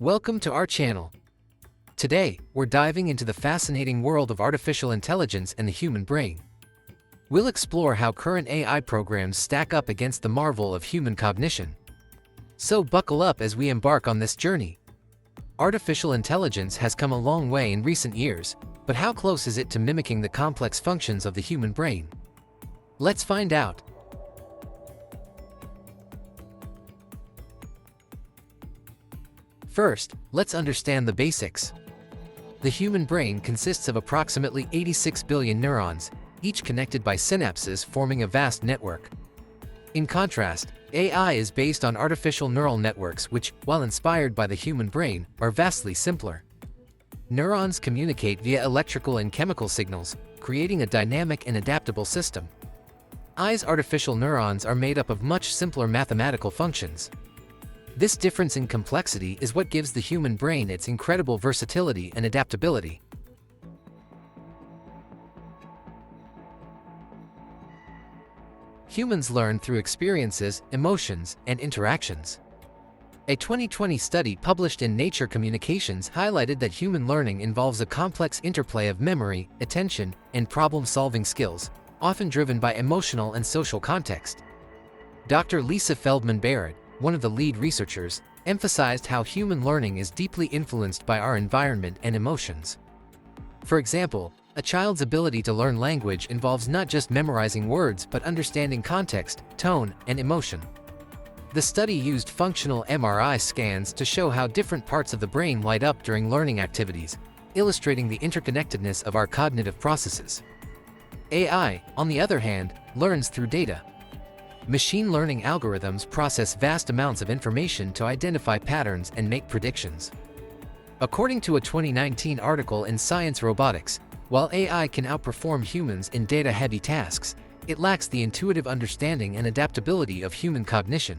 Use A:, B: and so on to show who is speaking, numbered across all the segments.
A: Welcome to our channel. Today, we're diving into the fascinating world of artificial intelligence and the human brain. We'll explore how current AI programs stack up against the marvel of human cognition. So buckle up as we embark on this journey. Artificial intelligence has come a long way in recent years, but how close is it to mimicking the complex functions of the human brain? Let's find out. First, let's understand the basics. The human brain consists of approximately 86 billion neurons, each connected by synapses forming a vast network. In contrast, AI is based on artificial neural networks which, while inspired by the human brain, are vastly simpler. Neurons communicate via electrical and chemical signals, creating a dynamic and adaptable system. AI's artificial neurons are made up of much simpler mathematical functions. This difference in complexity is what gives the human brain its incredible versatility and adaptability. Humans learn through experiences, emotions, and interactions. A 2020 study published in Nature Communications highlighted that human learning involves a complex interplay of memory, attention, and problem-solving skills, often driven by emotional and social context. Dr. Lisa Feldman-Barrett, one of the lead researchers, emphasized how human learning is deeply influenced by our environment and emotions. For example, a child's ability to learn language involves not just memorizing words but understanding context, tone, and emotion. The study used functional MRI scans to show how different parts of the brain light up during learning activities, illustrating the interconnectedness of our cognitive processes. AI, on the other hand, learns through data. Machine learning algorithms process vast amounts of information to identify patterns and make predictions. According to a 2019 article in Science Robotics, while AI can outperform humans in data-heavy tasks, it lacks the intuitive understanding and adaptability of human cognition.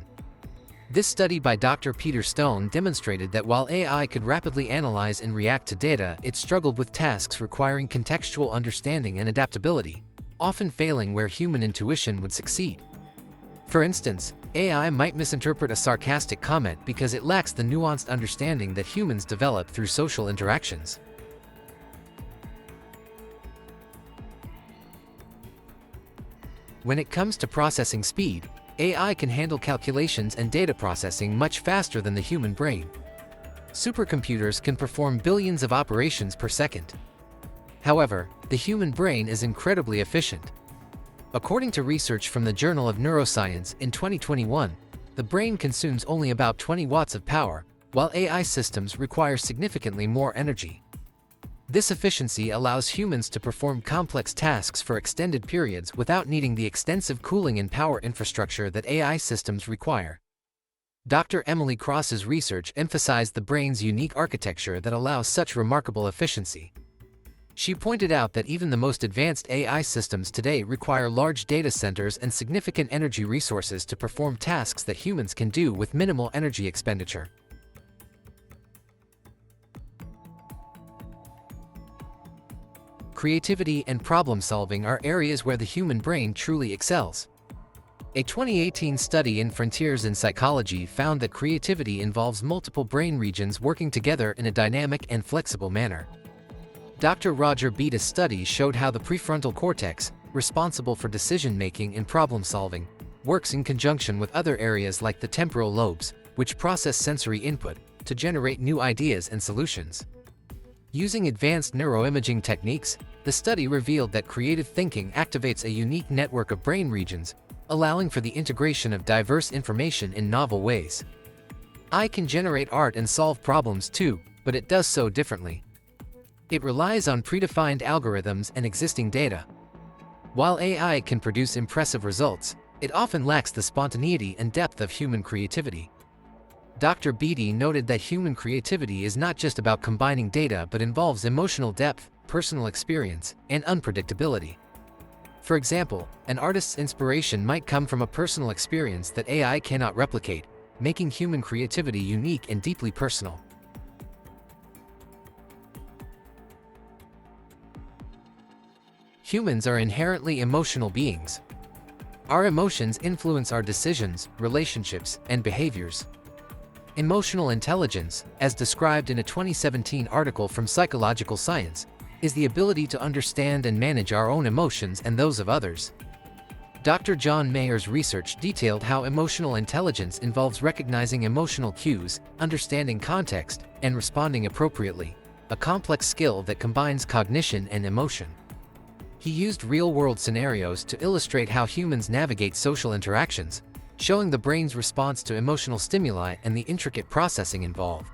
A: This study by Dr. Peter Stone demonstrated that while AI could rapidly analyze and react to data, it struggled with tasks requiring contextual understanding and adaptability, often failing where human intuition would succeed. For instance, AI might misinterpret a sarcastic comment because it lacks the nuanced understanding that humans develop through social interactions. When it comes to processing speed, AI can handle calculations and data processing much faster than the human brain. Supercomputers can perform billions of operations per second. However, the human brain is incredibly efficient. According to research from the Journal of Neuroscience in 2021, the brain consumes only about 20 watts of power, while AI systems require significantly more energy. This efficiency allows humans to perform complex tasks for extended periods without needing the extensive cooling and power infrastructure that AI systems require. Dr. Emily Cross's research emphasized the brain's unique architecture that allows such remarkable efficiency. She pointed out that even the most advanced AI systems today require large data centers and significant energy resources to perform tasks that humans can do with minimal energy expenditure. Creativity and problem-solving are areas where the human brain truly excels. A 2018 study in Frontiers in Psychology found that creativity involves multiple brain regions working together in a dynamic and flexible manner. Dr. Roger Beda's study showed how the prefrontal cortex, responsible for decision-making and problem-solving, works in conjunction with other areas like the temporal lobes, which process sensory input, to generate new ideas and solutions. Using advanced neuroimaging techniques, the study revealed that creative thinking activates a unique network of brain regions, allowing for the integration of diverse information in novel ways. AI can generate art and solve problems too, but it does so differently. It relies on predefined algorithms and existing data. While AI can produce impressive results, it often lacks the spontaneity and depth of human creativity. Dr. Beda noted that human creativity is not just about combining data but involves emotional depth, personal experience, and unpredictability. For example, an artist's inspiration might come from a personal experience that AI cannot replicate, making human creativity unique and deeply personal. Humans are inherently emotional beings. Our emotions influence our decisions, relationships, and behaviors. Emotional intelligence, as described in a 2017 article from Psychological Science, is the ability to understand and manage our own emotions and those of others. Dr. John Mayer's research detailed how emotional intelligence involves recognizing emotional cues, understanding context, and responding appropriately, a complex skill that combines cognition and emotion. He used real-world scenarios to illustrate how humans navigate social interactions, showing the brain's response to emotional stimuli and the intricate processing involved.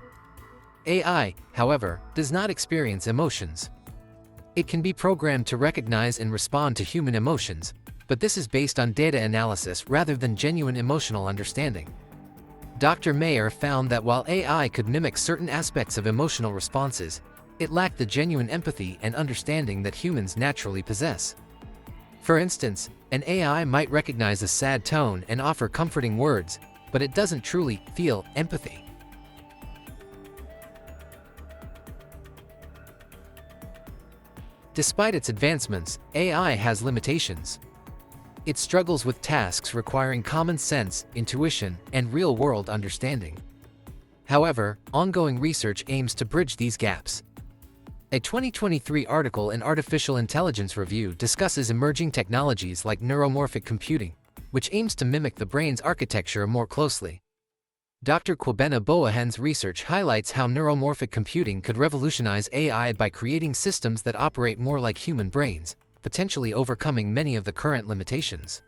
A: AI, however, does not experience emotions. It can be programmed to recognize and respond to human emotions, but this is based on data analysis rather than genuine emotional understanding. Dr. Mayer found that while AI could mimic certain aspects of emotional responses, it lacked the genuine empathy and understanding that humans naturally possess. For instance, an AI might recognize a sad tone and offer comforting words, but it doesn't truly feel empathy. Despite its advancements, AI has limitations. It struggles with tasks requiring common sense, intuition, and real-world understanding. However, ongoing research aims to bridge these gaps. A 2023 article in Artificial Intelligence Review discusses emerging technologies like neuromorphic computing, which aims to mimic the brain's architecture more closely. Dr. Kwabena Boahen's research highlights how neuromorphic computing could revolutionize AI by creating systems that operate more like human brains, potentially overcoming many of the current limitations.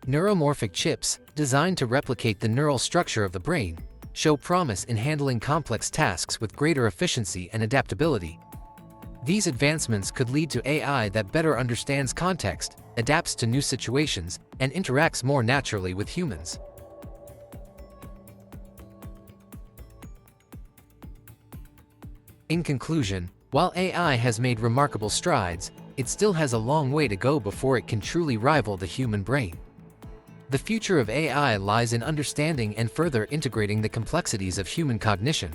A: Neuromorphic chips, designed to replicate the neural structure of the brain, show promise in handling complex tasks with greater efficiency and adaptability. These advancements could lead to AI that better understands context, adapts to new situations, and interacts more naturally with humans. In conclusion, while AI has made remarkable strides, it still has a long way to go before it can truly rival the human brain. The future of AI lies in understanding and further integrating the complexities of human cognition.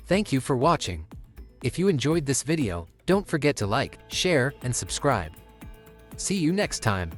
A: Thank you for watching. If you enjoyed this video, don't forget to like, share, and subscribe. See you next time.